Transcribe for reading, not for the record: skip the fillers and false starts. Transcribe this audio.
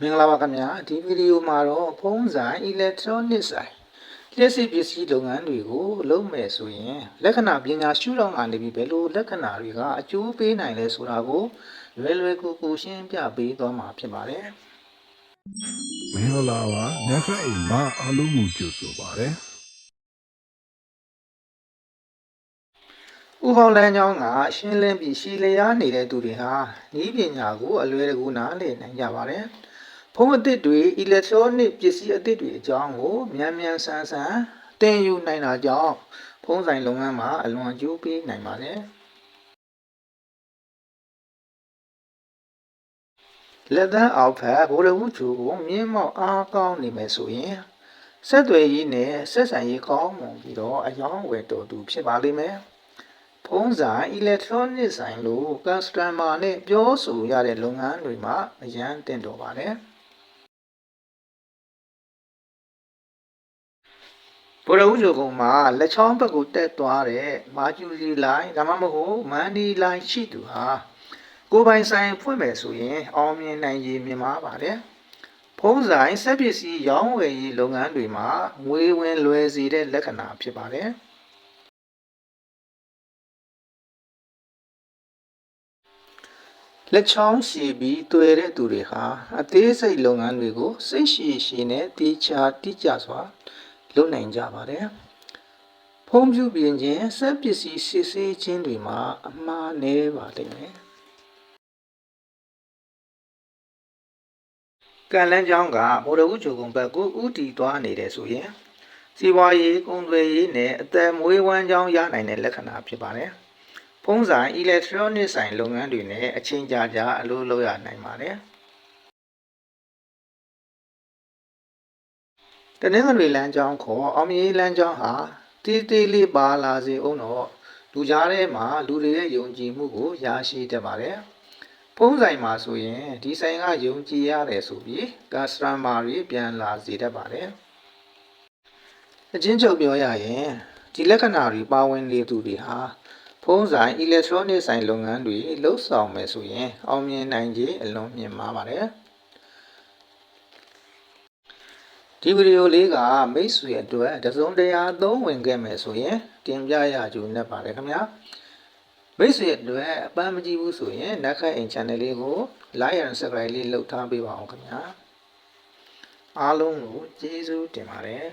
မင်္ဂလာပါခင်ဗျာဒီဗီဒီယိုမှာတော့ဖုန်းဆိုင် electronic ဆိုင်လျှပ်စစ်ပစ္စည်းလုပ်ငန်းတွေကိုလုပ်မယ်ဆိုရင်လက္ခဏာပညာရှုထောင့်ကနေပြီးဘယ်လိုလက္ခဏာတွေကအကျိုးပေးနိုင်လဲဆိုတာကိုလွယ်လွယ်ကူကူရှင်းပြပေးသွားမှာဖြစ်ပါတယ်မင်္ဂလာပါညခအိမ်မှာအားလုံးကိုကြိုဆိုပါတယ်ဥပေါင်းလမ်းကြောင်းကရှင်းလင်းပြီးရှည်လျားနေတဲ့သူတွေဟာဤပညာကိုအလွယ်တကူနားလည်နိုင်ကြပါတယ်ဖုန်းအသစ်တွေ electronic ပစ္စည်းအသစ်တွေအကြောင်းကိုမြန်မြန်ဆန်ဆန်သင်ယူနိုင်တာကြောင့်ဖုန်းဆိုင်လုပ်ငန်းမှာအလွန်အကျိုးပေးနိုင်ပါတယ်လက်သန်းအောက်ဖက်ဗိုလ်ဝူချူကိုမြင်းမောက်အားကောင်းနေမယ်ဆိုရင်ဆက်သွယ်ရေးနဲ့ဆက်ဆံရေးကောင်းမွန်ပြီးတော့အယောင်းဝယ်တော်သူဖြစ်ပါလိမ့်မယ်ဖုန်းဆိုင် electronic ဆိုင်လို့ customer နဲ့ပြောဆိုရတဲ့လုပ်ငန်းတွေမှာအရန်တင်တော်ပါတယ်ဗိုလ်ဝူချူကုန်းမှာလက်ချောင်းဘက်ကိုတက်သွားတဲ့မာကျူရီလိုင်းဒါမှမဟုတ်မန်ဒီလိုင်းရှိသူဟာကိုယ်ပိုင်ဆိုင်ဖွင့်မယ်ဆိုရင်အောင်မြင်နိုင်ရည်မြင်ပါပါတယ်ဖုန်းဆိုင်စက်ပစ္စည်းရောင်းဝယ်ရေးလုပ်ငန်းတွေမှာငွေဝင်လွယ်စေတဲ့လက္ခဏာဖြစ်ပါတယ်လက်ချောင်းရှည်ပြီးတွေ့တဲ့သူတွေဟာအသေးစိတ်လုပ်ငန်းတွေကိုစိတ်ရှည်ရှည်နဲ့တိကျစွာလုပ်နိုင်ကြပါတယ်ဖုန်းပြုပြင်ခြင်းစက်ပစ္စည်းစစ်ဆေးခြင်းတွေမှာအမှားနည်းပါလိမ့်မယ်ကံလန်းချောင်းကဗိုလ်ဝူချူကုန်းဘက်ကိုဥတီသွားနေတယ်ဆိုရင်စီးပွားရေးကုန်သွယ်ရေးနဲ့အသက်မွေးဝမ်းကြောင်းရနိုင်တဲ့လက္ခဏာဖြစ်ပါတယ်ဖုန်းဆိုင် electronic ဆိုင်လုပ်ငန်းတွေနဲ့အချိန်ကြာအလုပ်လုပ်ရနိုင်ပါတယ်တနင်္ဂနွေလမ်းကြောင်းခေါ်အောင်မြေလမ်းကြောင်းဟာတေးသေးလေးပါလာစေအောင်တော့လူကြားထဲမှာလူတွေရဲ့ယုံကြည်မှုကိုရရှိတတ်ပါတယ်ဖုန်းဆိုင်မှာဆိုရင်ဒီဆိုင်ကယုံကြည်ရတယ်ဆိုပြီး customer တွေပြန်လာစေတတ်ပါတယ်အချင်းချုပ်ပြောရရင်ဒီလက္ခဏာတွေပါဝင်နေသူတွေဟာဖုန်းဆိုင် electronic ဆိုင်လုပ်ငန်းတွေလှုပ်ဆောင်မယ်ဆိုရင်အောင်မြင်နိုင်ခြေအလွန်မြင့်မားပါတယ်ဒီဗီဒီယိုလေးကမိတ်ဆွေအတွက်တစုံတရာအသုံးဝင်ခဲ့မယ်ဆိုရင်တင်ပြရကြုံနဲ့ပါတယ်ခင်ဗျာမိတ်ဆွေအတွက်အပန်းမကြည့်ဘူးဆိုရင်နက်ခတ်အိမ် channel လေးကို like and subscribe လေးလုပ်ထားပေးပါအောင်ခင်ဗျာအားလုံးကိုကျေးဇူးတင်ပါတယ်